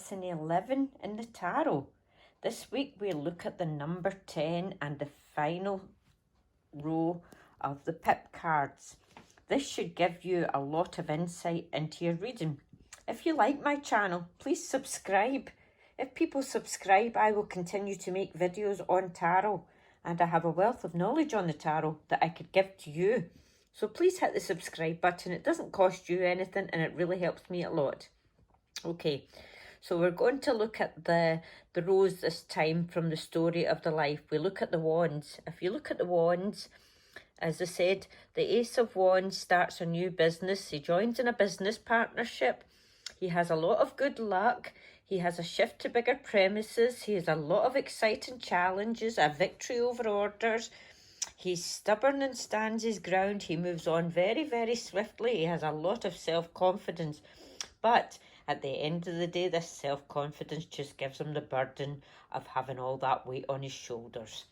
lesson 11 in the tarot. This week we look at the number 10 and the final row of the pip cards. This should give you a lot of insight into your reading. If you like my channel, please subscribe. If people subscribe, I will continue to make videos on tarot, and I have a wealth of knowledge on the tarot that I could give to you. So please hit the subscribe button. It doesn't cost you anything and it really helps me a lot. Okay, so we're going to look at the rows this time from the story of the life. We look at the wands. If you look at the wands, as I said, the Ace of Wands starts a new business. He joins in a business partnership. He has a lot of good luck. He has a shift to bigger premises. He has a lot of exciting challenges, a victory over orders. He's stubborn and stands his ground. He moves on very, very swiftly. He has a lot of self-confidence. But at the end of the day, this self-confidence just gives him the burden of having all that weight on his shoulders.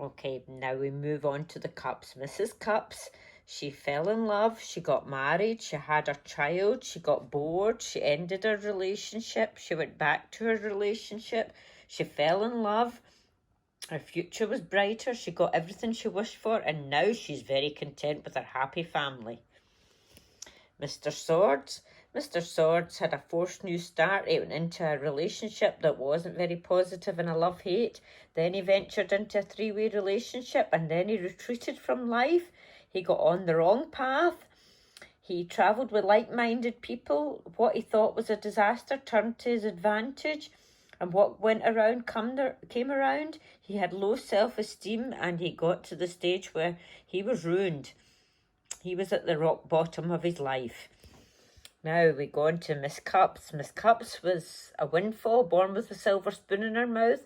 Okay, now we move on to the Cups. Mrs. Cups, she fell in love, she got married, she had her child, she got bored, she ended her relationship, she went back to her relationship, she fell in love, her future was brighter, she got everything she wished for, and now she's very content with her happy family. Mr. Swords. Mr. Swords had a forced new start. He went into a relationship that wasn't very positive and a love-hate. Then he ventured into a three-way relationship and then he retreated from life. He got on the wrong path. He travelled with like-minded people. What he thought was a disaster turned to his advantage. And what went around came around. He had low self-esteem and he got to the stage where he was ruined. He was at the rock bottom of his life. Now we go on to Miss Cups. Miss Cups was a windfall, born with a silver spoon in her mouth,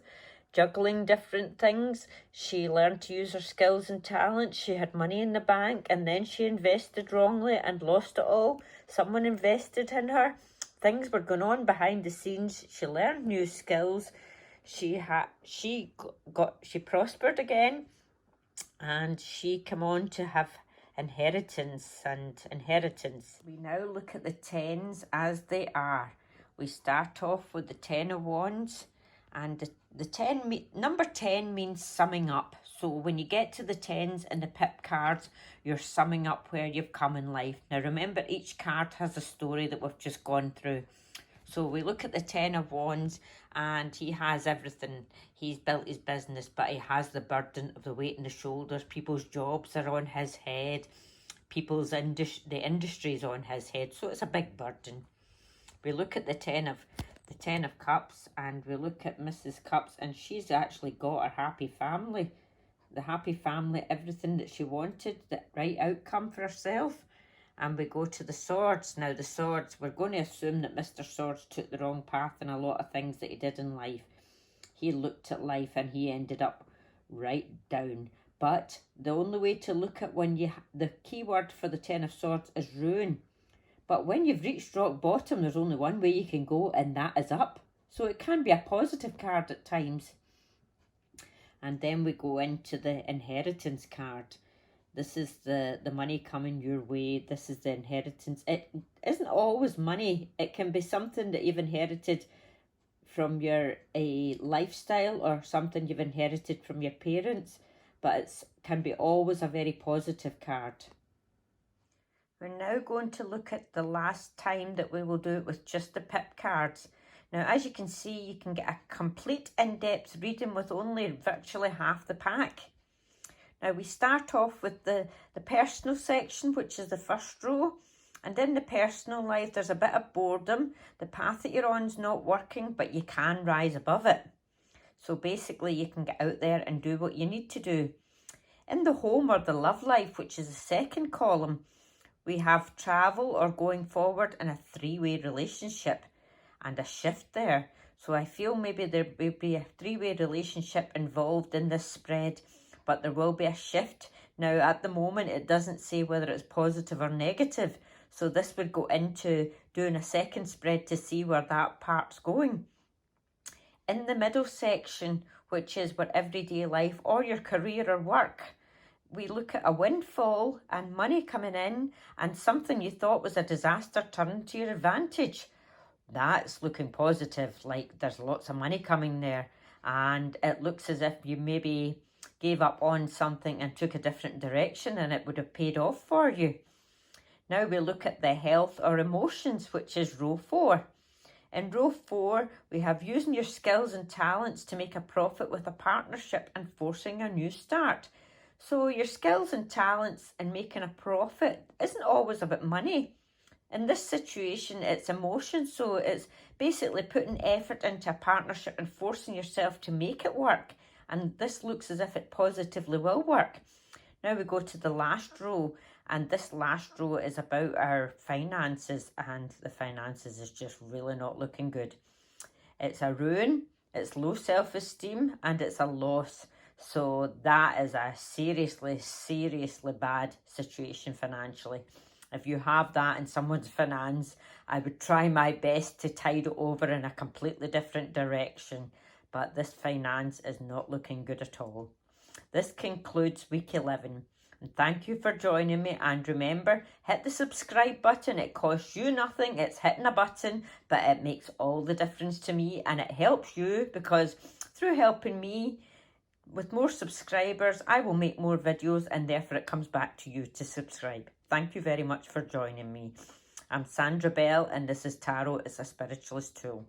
juggling different things. She learned to use her skills and talents. She had money in the bank and then she invested wrongly and lost it all. Someone invested in her. Things were going on behind the scenes. She learned new skills. She prospered again, and she came on to have inheritance. We now look at the tens as they are. We start off with the 10 of Wands, and number 10 means summing up. So when you get to the tens and the pip cards, you're summing up where you've come in life. Now remember, each card has a story that we've just gone through. So we look at the 10 of Wands and he has everything. He's built his business, but he has the burden of the weight on the shoulders. People's jobs are on his head. The industry is on his head. So it's a big burden. We look at the 10 of Cups and we look at Mrs. Cups, and she's actually got her happy family. The happy family, everything that she wanted, the right outcome for herself. And we go to the Swords. Now the Swords, we're going to assume that Mr. Swords took the wrong path in a lot of things that he did in life. He looked at life and he ended up right down. But the only way to look at the key word for the 10 of Swords is ruin. But when you've reached rock bottom, there's only one way you can go, and that is up. So it can be a positive card at times. And then we go into the inheritance card. This is the money coming your way. This is the inheritance. It isn't always money. It can be something that you've inherited from your lifestyle or something you've inherited from your parents. But it can be always a very positive card. We're now going to look at the last time that we will do it with just the pip cards. Now, as you can see, you can get a complete in-depth reading with only virtually half the pack. Now, we start off with the personal section, which is the first row. And in the personal life, there's a bit of boredom. The path that you're on is not working, but you can rise above it. So basically, you can get out there and do what you need to do. In the home or the love life, which is the second column, we have travel or going forward in a three-way relationship and a shift there. So I feel maybe there will be a three-way relationship involved in this spread, but there will be a shift. Now, at the moment, it doesn't say whether it's positive or negative. So this would go into doing a second spread to see where that part's going. In the middle section, which is where everyday life or your career or work, we look at a windfall and money coming in and something you thought was a disaster turned to your advantage. That's looking positive, like there's lots of money coming there, and it looks as if you maybe gave up on something and took a different direction and it would have paid off for you. Now we look at the health or emotions, which is row 4. In row 4, we have using your skills and talents to make a profit with a partnership and forcing a new start. So your skills and talents and making a profit isn't always about money. In this situation, it's emotion, so it's basically putting effort into a partnership and forcing yourself to make it work. And this looks as if it positively will work. Now we go to the last row, and this last row is about our finances, and the finances is just really not looking good. It's a ruin, it's low self-esteem, and it's a loss. So that is a seriously, seriously bad situation financially. If you have that in someone's finance, I would try my best to tide it over in a completely different direction. But this finance is not looking good at all. This concludes week 11. And thank you for joining me. And remember, hit the subscribe button. It costs you nothing. It's hitting a button, but it makes all the difference to me. And it helps you, because through helping me with more subscribers, I will make more videos, and therefore it comes back to you to subscribe. Thank you very much for joining me. I'm Sandra Bell, and this is Tarot is a Spiritualist Tool.